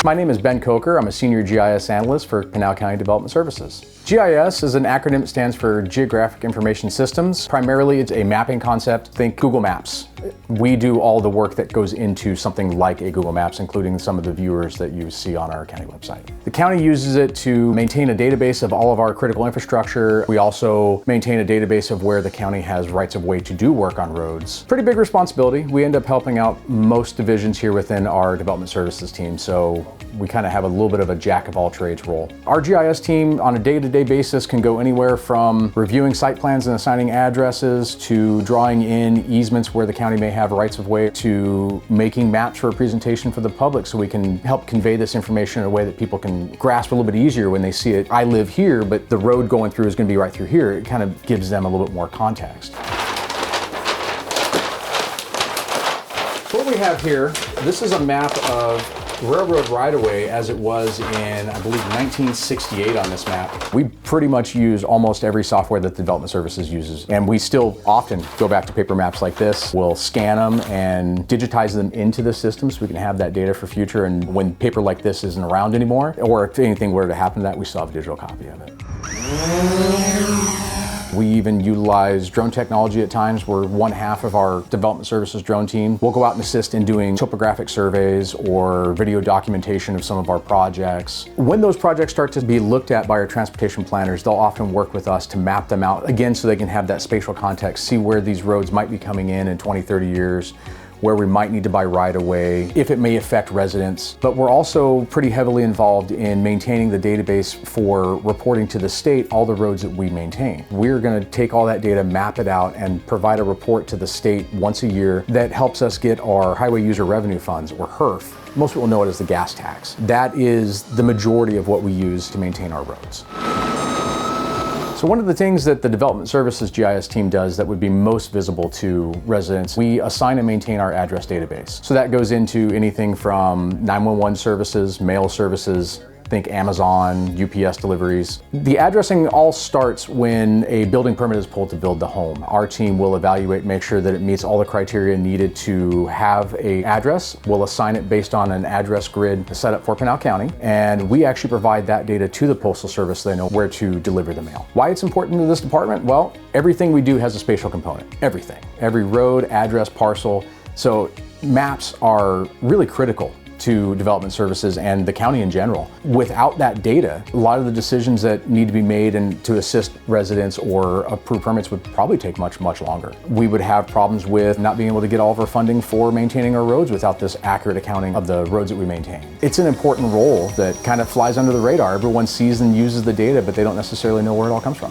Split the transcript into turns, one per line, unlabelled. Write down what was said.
My name is Ben Coker. I'm a senior GIS analyst for Pinal County Development Services. GIS is an acronym that stands for Geographic Information Systems. Primarily, it's a mapping concept. Think Google Maps. We do all the work that goes into something like a Google Maps, including some of the viewers that you see on our county website. The county uses it to maintain a database of all of our critical infrastructure. We also maintain a database of where the county has rights of way to do work on roads. Pretty big responsibility. We end up helping out most divisions here within our development services team, so we kind of have a little bit of a jack of all trades role. Our GIS team on a day-to-day basis can go anywhere from reviewing site plans and assigning addresses to drawing in easements where the county may have rights of way to making maps for a presentation for the public so we can help convey this information in a way that people can grasp a little bit easier when they see it. I live here, but the road going through is going to be right through here. It kind of gives them a little bit more context. What we have here, this is a map of railroad right-of-way as it was in, I believe, 1968 on this map. We pretty much use almost every software that the Development Services uses, and we still often go back to paper maps like this. We'll scan them and digitize them into the system so we can have that data for future, and when paper like this isn't around anymore, or if anything were to happen to that, we still have a digital copy of it. We even utilize drone technology at times. We're one half of our development services drone team. We'll go out and assist in doing topographic surveys or video documentation of some of our projects. When those projects start to be looked at by our transportation planners, they'll often work with us to map them out, again, so they can have that spatial context, see where these roads might be coming in 20, 30 years, where we might need to buy right away, if it may affect residents. But we're also pretty heavily involved in maintaining the database for reporting to the state all the roads that we maintain. We're going to take all that data, map it out, and provide a report to the state once a year that helps us get our Highway User Revenue Funds, or HURF. Most people know it as the gas tax. That is the majority of what we use to maintain our roads. So one of the things that the Development Services GIS team does that would be most visible to residents, we assign and maintain our address database. So that goes into anything from 911 services, mail services, think Amazon, UPS deliveries. The addressing all starts when a building permit is pulled to build the home. Our team will evaluate, make sure that it meets all the criteria needed to have an address. We'll assign it based on an address grid set up for Pinal County, and we actually provide that data to the Postal Service so they know where to deliver the mail. Why it's important to this department? Well, everything we do has a spatial component. Everything. Every road, address, parcel. So maps are really critical to development services and the county in general. Without that data, a lot of the decisions that need to be made and to assist residents or approve permits would probably take much, much longer. We would have problems with not being able to get all of our funding for maintaining our roads without this accurate accounting of the roads that we maintain. It's an important role that kind of flies under the radar. Everyone sees and uses the data, but they don't necessarily know where it all comes from.